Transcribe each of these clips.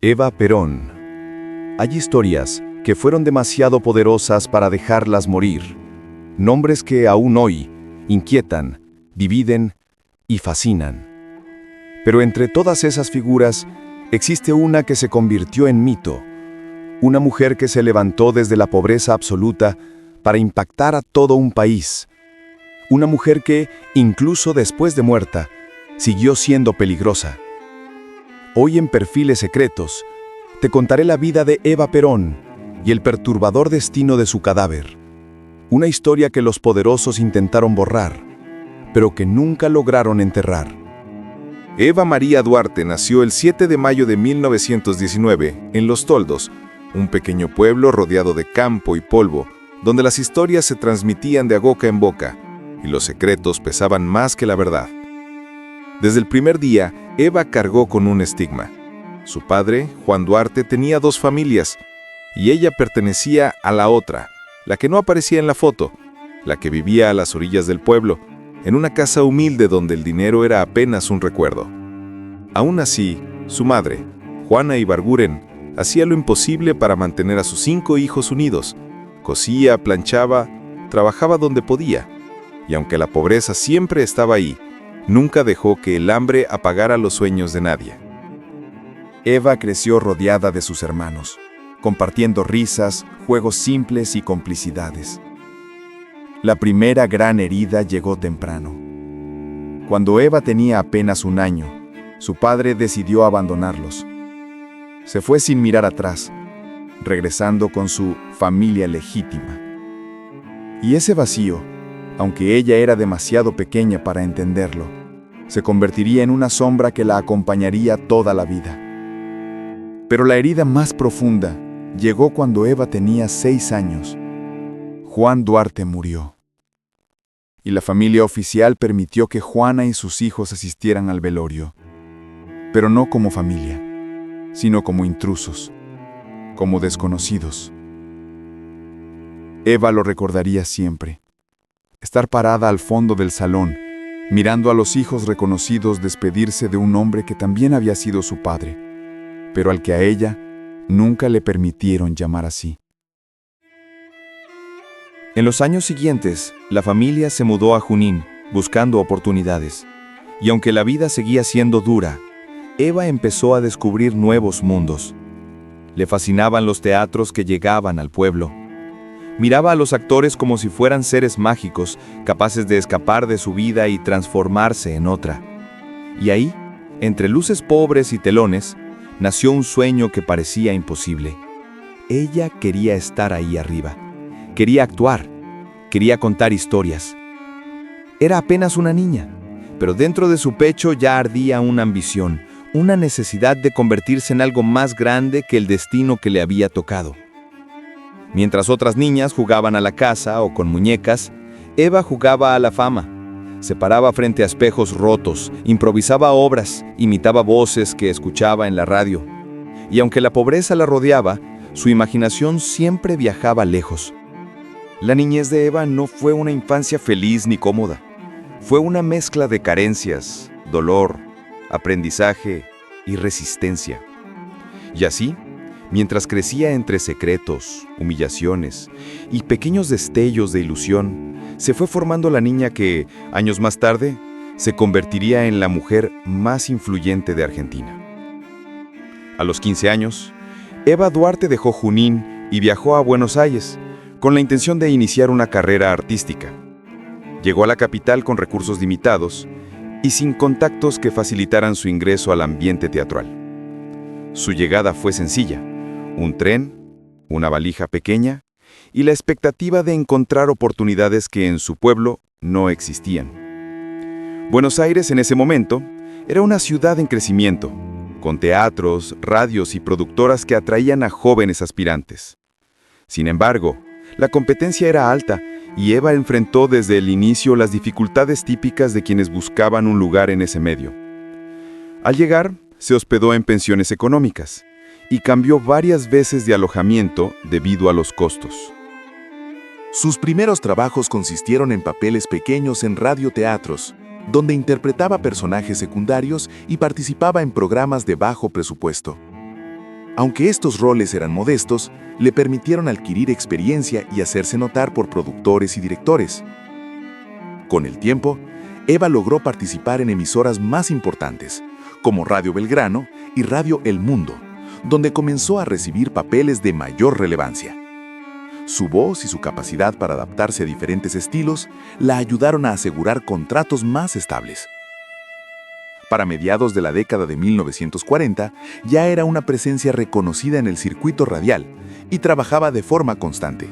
Eva Perón. Hay historias que fueron demasiado poderosas para dejarlas morir. Nombres que aún hoy inquietan, dividen y fascinan. Pero entre todas esas figuras existe una que se convirtió en mito. Una mujer que se levantó desde la pobreza absoluta para impactar a todo un país. Una mujer que, incluso después de muerta, siguió siendo peligrosa. Hoy en Perfiles Secretos, te contaré la vida de Eva Perón y el perturbador destino de su cadáver. Una historia que los poderosos intentaron borrar, pero que nunca lograron enterrar. Eva María Duarte nació el 7 de mayo de 1919 en Los Toldos, un pequeño pueblo rodeado de campo y polvo, donde las historias se transmitían de boca en boca y los secretos pesaban más que la verdad. Desde el primer día, Eva cargó con un estigma. Su padre, Juan Duarte, tenía dos familias, y ella pertenecía a la otra, la que no aparecía en la foto, la que vivía a las orillas del pueblo, en una casa humilde donde el dinero era apenas un recuerdo. Aún así, su madre, Juana Ibarguren, hacía lo imposible para mantener a sus 5 hijos unidos. Cosía, planchaba, trabajaba donde podía, y aunque la pobreza siempre estaba ahí, nunca dejó que el hambre apagara los sueños de nadie. Eva creció rodeada de sus hermanos, compartiendo risas, juegos simples y complicidades. La primera gran herida llegó temprano. Cuando Eva tenía apenas 1 año, su padre decidió abandonarlos. Se fue sin mirar atrás, regresando con su familia legítima. Y ese vacío, aunque ella era demasiado pequeña para entenderlo, se convertiría en una sombra que la acompañaría toda la vida. Pero la herida más profunda llegó cuando Eva tenía 6 años. Juan Duarte murió. Y la familia oficial permitió que Juana y sus hijos asistieran al velorio. Pero no como familia, sino como intrusos, como desconocidos. Eva lo recordaría siempre. Estar parada al fondo del salón, mirando a los hijos reconocidos despedirse de un hombre que también había sido su padre, pero al que a ella nunca le permitieron llamar así. En los años siguientes, la familia se mudó a Junín, buscando oportunidades. Y aunque la vida seguía siendo dura, Eva empezó a descubrir nuevos mundos. Le fascinaban los teatros que llegaban al pueblo. Miraba a los actores como si fueran seres mágicos, capaces de escapar de su vida y transformarse en otra. Y ahí, entre luces pobres y telones, nació un sueño que parecía imposible. Ella quería estar ahí arriba. Quería actuar. Quería contar historias. Era apenas una niña, pero dentro de su pecho ya ardía una ambición, una necesidad de convertirse en algo más grande que el destino que le había tocado. Mientras otras niñas jugaban a la casa o con muñecas, Eva jugaba a la fama. Se paraba frente a espejos rotos, improvisaba obras, imitaba voces que escuchaba en la radio. Y aunque la pobreza la rodeaba, su imaginación siempre viajaba lejos. La niñez de Eva no fue una infancia feliz ni cómoda. Fue una mezcla de carencias, dolor, aprendizaje y resistencia. Y así, mientras crecía entre secretos, humillaciones y pequeños destellos de ilusión, se fue formando la niña que, años más tarde, se convertiría en la mujer más influyente de Argentina. A los 15 años, Eva Duarte dejó Junín y viajó a Buenos Aires con la intención de iniciar una carrera artística. Llegó a la capital con recursos limitados y sin contactos que facilitaran su ingreso al ambiente teatral. Su llegada fue sencilla: un tren, una valija pequeña y la expectativa de encontrar oportunidades que en su pueblo no existían. Buenos Aires en ese momento era una ciudad en crecimiento, con teatros, radios y productoras que atraían a jóvenes aspirantes. Sin embargo, la competencia era alta y Eva enfrentó desde el inicio las dificultades típicas de quienes buscaban un lugar en ese medio. Al llegar, se hospedó en pensiones económicas y cambió varias veces de alojamiento debido a los costos. Sus primeros trabajos consistieron en papeles pequeños en radioteatros, donde interpretaba personajes secundarios y participaba en programas de bajo presupuesto. Aunque estos roles eran modestos, le permitieron adquirir experiencia y hacerse notar por productores y directores. Con el tiempo, Eva logró participar en emisoras más importantes, como Radio Belgrano y Radio El Mundo, donde comenzó a recibir papeles de mayor relevancia. Su voz y su capacidad para adaptarse a diferentes estilos la ayudaron a asegurar contratos más estables. Para mediados de la década de 1940, ya era una presencia reconocida en el circuito radial y trabajaba de forma constante.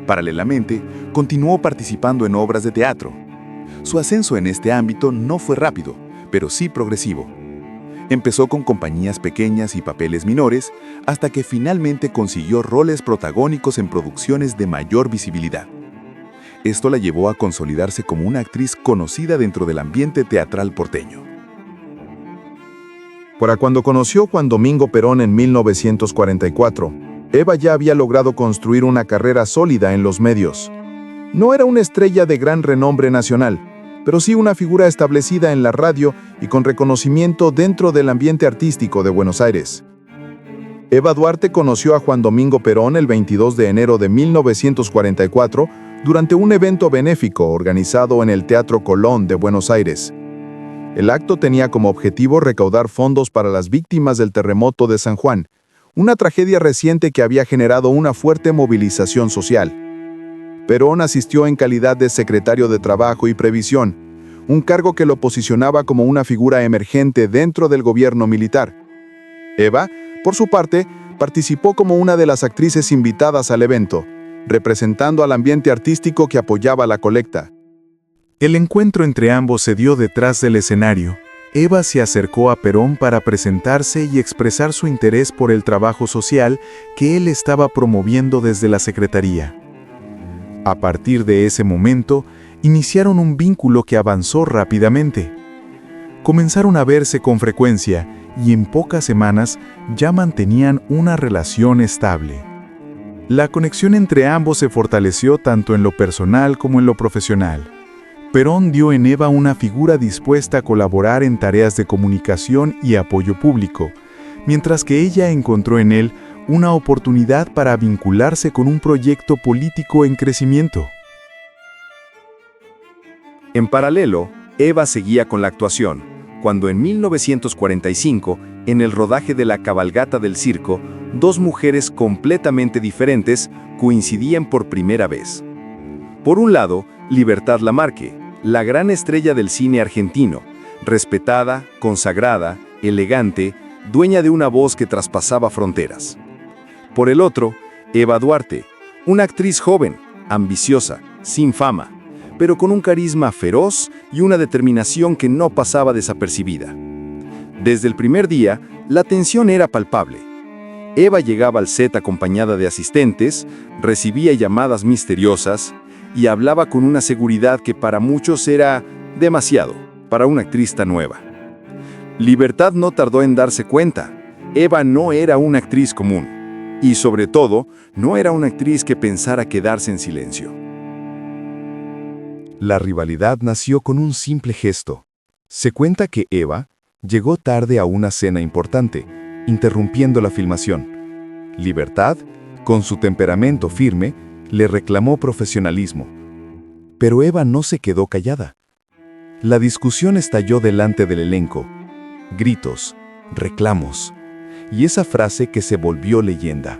Paralelamente, continuó participando en obras de teatro. Su ascenso en este ámbito no fue rápido, pero sí progresivo. Empezó con compañías pequeñas y papeles menores, hasta que finalmente consiguió roles protagónicos en producciones de mayor visibilidad. Esto la llevó a consolidarse como una actriz conocida dentro del ambiente teatral porteño. Para cuando conoció Juan Domingo Perón en 1944, Eva ya había logrado construir una carrera sólida en los medios. No era una estrella de gran renombre nacional, pero sí una figura establecida en la radio y con reconocimiento dentro del ambiente artístico de Buenos Aires. Eva Duarte conoció a Juan Domingo Perón el 22 de enero de 1944 durante un evento benéfico organizado en el Teatro Colón de Buenos Aires. El acto tenía como objetivo recaudar fondos para las víctimas del terremoto de San Juan, una tragedia reciente que había generado una fuerte movilización social. Perón asistió en calidad de secretario de Trabajo y Previsión, un cargo que lo posicionaba como una figura emergente dentro del gobierno militar. Eva, por su parte, participó como una de las actrices invitadas al evento, representando al ambiente artístico que apoyaba la colecta. El encuentro entre ambos se dio detrás del escenario. Eva se acercó a Perón para presentarse y expresar su interés por el trabajo social que él estaba promoviendo desde la Secretaría. A partir de ese momento, iniciaron un vínculo que avanzó rápidamente. Comenzaron a verse con frecuencia y en pocas semanas ya mantenían una relación estable. La conexión entre ambos se fortaleció tanto en lo personal como en lo profesional. Perón vio en Eva una figura dispuesta a colaborar en tareas de comunicación y apoyo público, mientras que ella encontró en él una oportunidad para vincularse con un proyecto político en crecimiento. En paralelo, Eva seguía con la actuación, cuando en 1945, en el rodaje de la cabalgata del circo, dos mujeres completamente diferentes coincidían por primera vez. Por un lado, Libertad Lamarque, la gran estrella del cine argentino, respetada, consagrada, elegante, dueña de una voz que traspasaba fronteras. Por el otro, Eva Duarte, una actriz joven, ambiciosa, sin fama, pero con un carisma feroz y una determinación que no pasaba desapercibida. Desde el primer día, la tensión era palpable. Eva llegaba al set acompañada de asistentes, recibía llamadas misteriosas y hablaba con una seguridad que para muchos era demasiado para una actriz tan nueva. Libertad no tardó en darse cuenta. Eva no era una actriz común. Y sobre todo, no era una actriz que pensara quedarse en silencio. La rivalidad nació con un simple gesto. Se cuenta que Eva llegó tarde a una cena importante, interrumpiendo la filmación. Libertad, con su temperamento firme, le reclamó profesionalismo. Pero Eva no se quedó callada. La discusión estalló delante del elenco. Gritos, reclamos, y esa frase que se volvió leyenda.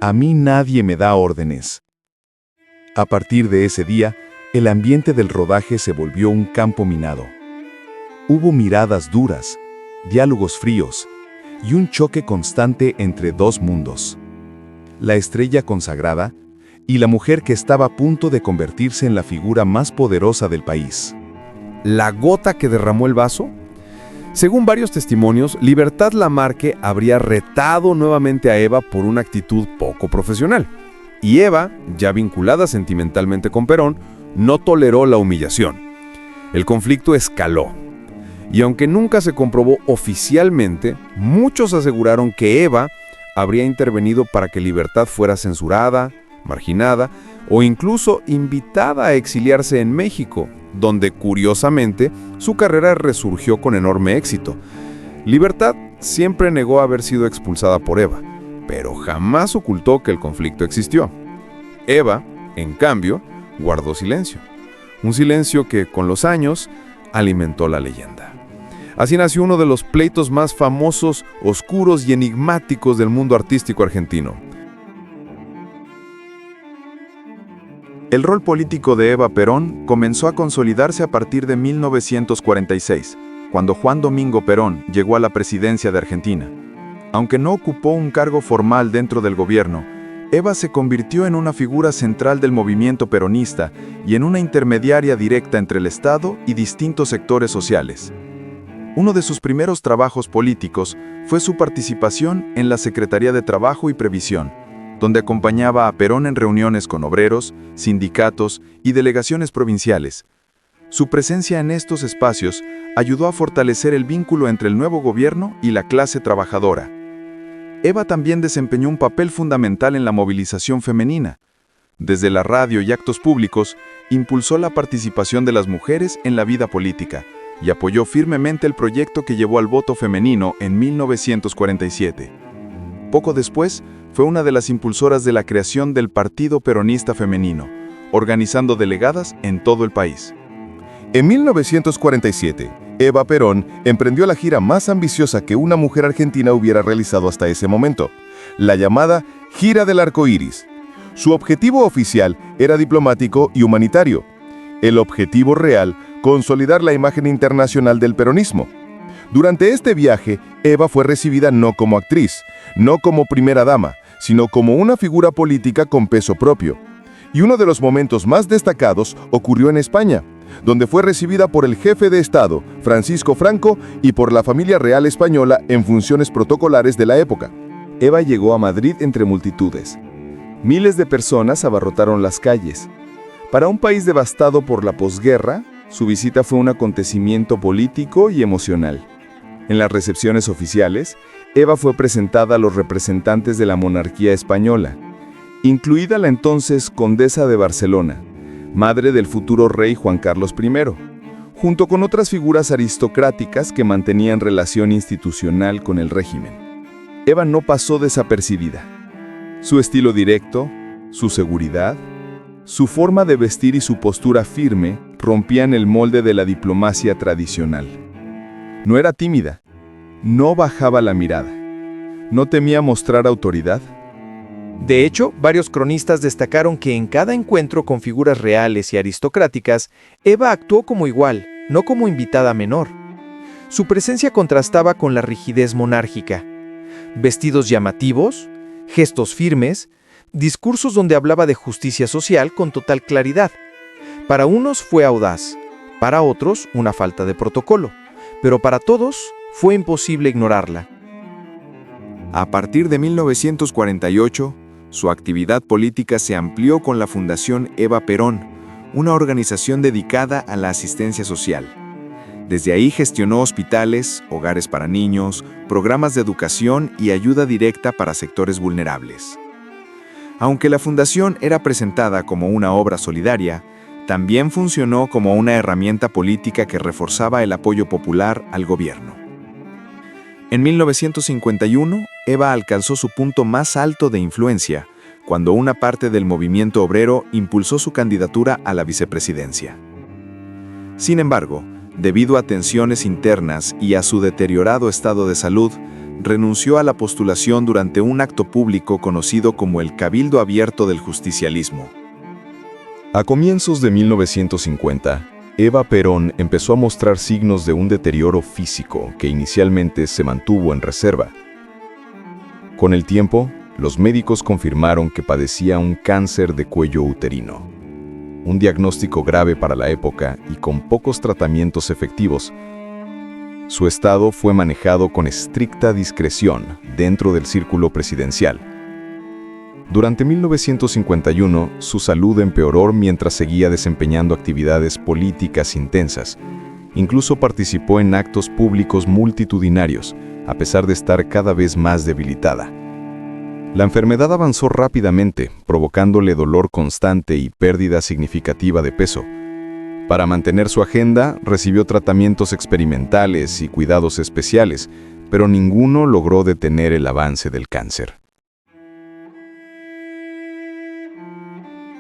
A mí nadie me da órdenes. A partir de ese día, el ambiente del rodaje se volvió un campo minado. Hubo miradas duras, diálogos fríos y un choque constante entre dos mundos. La estrella consagrada y la mujer que estaba a punto de convertirse en la figura más poderosa del país. ¿La gota que derramó el vaso? Según varios testimonios, Libertad Lamarque habría retado nuevamente a Eva por una actitud poco profesional. Y Eva, ya vinculada sentimentalmente con Perón, no toleró la humillación. El conflicto escaló. Y aunque nunca se comprobó oficialmente, muchos aseguraron que Eva habría intervenido para que Libertad fuera censurada, marginada o incluso invitada a exiliarse en México, donde curiosamente su carrera resurgió con enorme éxito. Libertad siempre negó haber sido expulsada por Eva, pero jamás ocultó que el conflicto existió. Eva, en cambio, guardó silencio. Un silencio que, con los años, alimentó la leyenda. Así nació uno de los pleitos más famosos, oscuros y enigmáticos del mundo artístico argentino. El rol político de Eva Perón comenzó a consolidarse a partir de 1946, cuando Juan Domingo Perón llegó a la presidencia de Argentina. Aunque no ocupó un cargo formal dentro del gobierno, Eva se convirtió en una figura central del movimiento peronista y en una intermediaria directa entre el Estado y distintos sectores sociales. Uno de sus primeros trabajos políticos fue su participación en la Secretaría de Trabajo y Previsión, donde acompañaba a Perón en reuniones con obreros, sindicatos y delegaciones provinciales. Su presencia en estos espacios ayudó a fortalecer el vínculo entre el nuevo gobierno y la clase trabajadora. Eva también desempeñó un papel fundamental en la movilización femenina. Desde la radio y actos públicos, impulsó la participación de las mujeres en la vida política y apoyó firmemente el proyecto que llevó al voto femenino en 1947. Poco después, fue una de las impulsoras de la creación del Partido Peronista Femenino, organizando delegadas en todo el país. En 1947, Eva Perón emprendió la gira más ambiciosa que una mujer argentina hubiera realizado hasta ese momento, la llamada Gira del Arco Iris. Su objetivo oficial era diplomático y humanitario. El objetivo real, consolidar la imagen internacional del peronismo. Durante este viaje, Eva fue recibida no como actriz, no como primera dama, sino como una figura política con peso propio. Y uno de los momentos más destacados ocurrió en España, donde fue recibida por el jefe de Estado, Francisco Franco, y por la familia real española en funciones protocolares de la época. Eva llegó a Madrid entre multitudes. Miles de personas abarrotaron las calles. Para un país devastado por la posguerra, su visita fue un acontecimiento político y emocional. En las recepciones oficiales, Eva fue presentada a los representantes de la monarquía española, incluida la entonces condesa de Barcelona, madre del futuro rey Juan Carlos I, junto con otras figuras aristocráticas que mantenían relación institucional con el régimen. Eva no pasó desapercibida. Su estilo directo, su seguridad, su forma de vestir y su postura firme rompían el molde de la diplomacia tradicional. No era tímida, no bajaba la mirada, no temía mostrar autoridad. De hecho, varios cronistas destacaron que en cada encuentro con figuras reales y aristocráticas, Eva actuó como igual, no como invitada menor. Su presencia contrastaba con la rigidez monárquica. Vestidos llamativos, gestos firmes, discursos donde hablaba de justicia social con total claridad. Para unos fue audaz, para otros una falta de protocolo, pero para todos fue imposible ignorarla. A partir de 1948, su actividad política se amplió con la Fundación Eva Perón, una organización dedicada a la asistencia social. Desde ahí gestionó hospitales, hogares para niños, programas de educación y ayuda directa para sectores vulnerables. Aunque la fundación era presentada como una obra solidaria, también funcionó como una herramienta política que reforzaba el apoyo popular al gobierno. En 1951, Eva alcanzó su punto más alto de influencia, cuando una parte del movimiento obrero impulsó su candidatura a la vicepresidencia. Sin embargo, debido a tensiones internas y a su deteriorado estado de salud, renunció a la postulación durante un acto público conocido como el Cabildo Abierto del Justicialismo. A comienzos de 1950, Eva Perón empezó a mostrar signos de un deterioro físico que inicialmente se mantuvo en reserva. Con el tiempo, los médicos confirmaron que padecía un cáncer de cuello uterino, un diagnóstico grave para la época y con pocos tratamientos efectivos. Su estado fue manejado con estricta discreción dentro del círculo presidencial. Durante 1951, su salud empeoró mientras seguía desempeñando actividades políticas intensas. Incluso participó en actos públicos multitudinarios, a pesar de estar cada vez más debilitada. La enfermedad avanzó rápidamente, provocándole dolor constante y pérdida significativa de peso. Para mantener su agenda, recibió tratamientos experimentales y cuidados especiales, pero ninguno logró detener el avance del cáncer.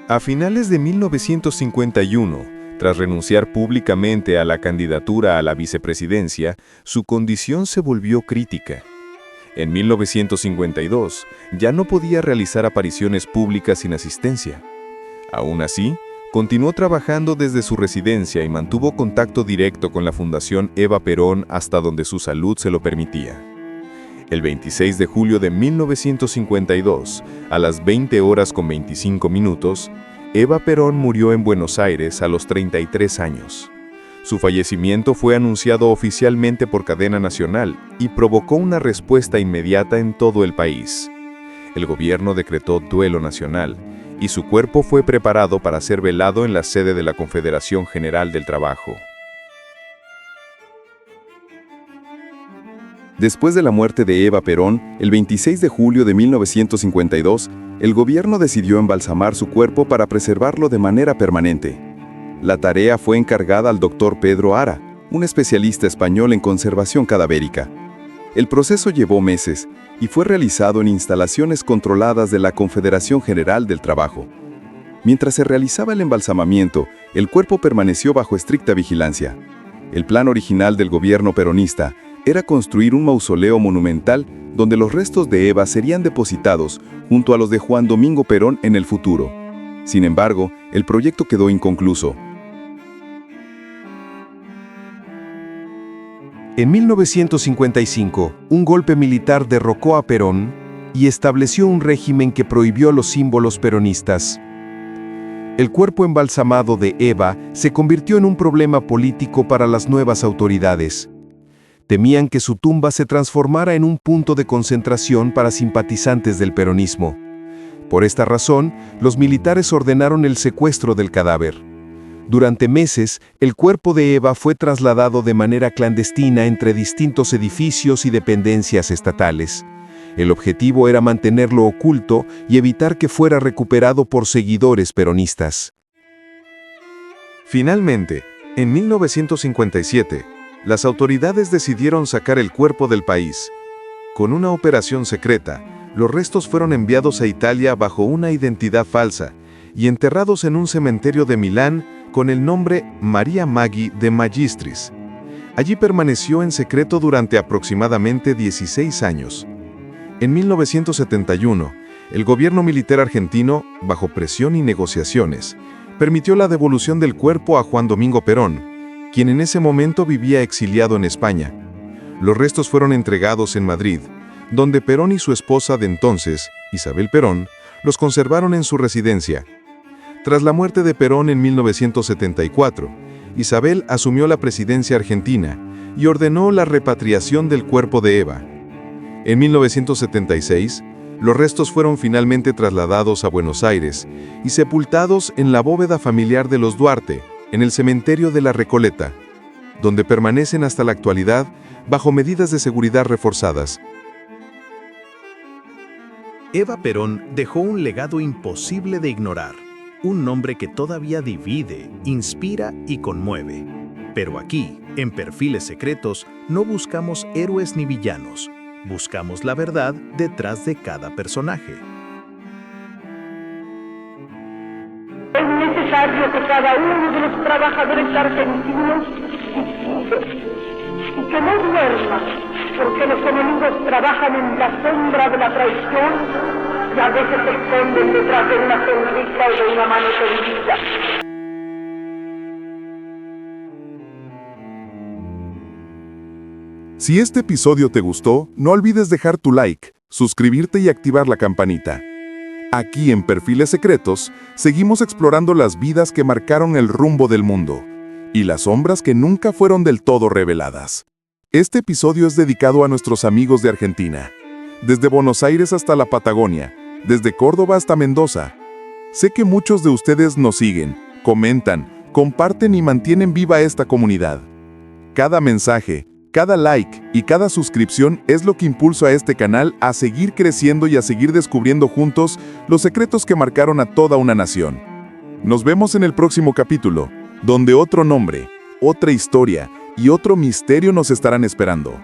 A finales de 1951, tras renunciar públicamente a la candidatura a la vicepresidencia, su condición se volvió crítica. En 1952, ya no podía realizar apariciones públicas sin asistencia. Aún así, continuó trabajando desde su residencia y mantuvo contacto directo con la Fundación Eva Perón hasta donde su salud se lo permitía. El 26 de julio de 1952, a las 20:25, Eva Perón murió en Buenos Aires a los 33 años. Su fallecimiento fue anunciado oficialmente por cadena nacional y provocó una respuesta inmediata en todo el país. El gobierno decretó duelo nacional y su cuerpo fue preparado para ser velado en la sede de la Confederación General del Trabajo. Después de la muerte de Eva Perón, el 26 de julio de 1952, el gobierno decidió embalsamar su cuerpo para preservarlo de manera permanente. La tarea fue encargada al doctor Pedro Ara, un especialista español en conservación cadavérica. El proceso llevó meses y fue realizado en instalaciones controladas de la Confederación General del Trabajo. Mientras se realizaba el embalsamamiento, el cuerpo permaneció bajo estricta vigilancia. El plan original del gobierno peronista era construir un mausoleo monumental donde los restos de Eva serían depositados junto a los de Juan Domingo Perón en el futuro. Sin embargo, el proyecto quedó inconcluso. En 1955, un golpe militar derrocó a Perón y estableció un régimen que prohibió los símbolos peronistas. El cuerpo embalsamado de Eva se convirtió en un problema político para las nuevas autoridades. Temían que su tumba se transformara en un punto de concentración para simpatizantes del peronismo. Por esta razón, los militares ordenaron el secuestro del cadáver. Durante meses, el cuerpo de Eva fue trasladado de manera clandestina entre distintos edificios y dependencias estatales. El objetivo era mantenerlo oculto y evitar que fuera recuperado por seguidores peronistas. Finalmente, en 1957, las autoridades decidieron sacar el cuerpo del país. Con una operación secreta, los restos fueron enviados a Italia bajo una identidad falsa y enterrados en un cementerio de Milán con el nombre Maria Maggi de Magistris. Allí permaneció en secreto durante aproximadamente 16 años. En 1971, el gobierno militar argentino, bajo presión y negociaciones, permitió la devolución del cuerpo a Juan Domingo Perón, quien en ese momento vivía exiliado en España. Los restos fueron entregados en Madrid, donde Perón y su esposa de entonces, Isabel Perón, los conservaron en su residencia. Tras la muerte de Perón en 1974, Isabel asumió la presidencia argentina y ordenó la repatriación del cuerpo de Eva. En 1976, los restos fueron finalmente trasladados a Buenos Aires y sepultados en la bóveda familiar de los Duarte, en el cementerio de la Recoleta, donde permanecen hasta la actualidad bajo medidas de seguridad reforzadas. Eva Perón dejó un legado imposible de ignorar, un nombre que todavía divide, inspira y conmueve. Pero aquí, en Perfiles Secretos, no buscamos héroes ni villanos, buscamos la verdad detrás de cada personaje. Es necesario que cada uno de los trabajadores argentinos y que no duerma, porque los enemigos trabajan en la sombra de la traición y a veces se esconden detrás de una sonrisa o de una mano tendida. Si este episodio te gustó, no olvides dejar tu like, suscribirte y activar la campanita. Aquí en Perfiles Secretos, seguimos explorando las vidas que marcaron el rumbo del mundo y las sombras que nunca fueron del todo reveladas. Este episodio es dedicado a nuestros amigos de Argentina, desde Buenos Aires hasta la Patagonia, desde Córdoba hasta Mendoza. Sé que muchos de ustedes nos siguen, comentan, comparten y mantienen viva esta comunidad. Cada mensaje, cada like y cada suscripción es lo que impulsa a este canal a seguir creciendo y a seguir descubriendo juntos los secretos que marcaron a toda una nación. Nos vemos en el próximo capítulo, donde otro nombre, otra historia y otro misterio nos estarán esperando.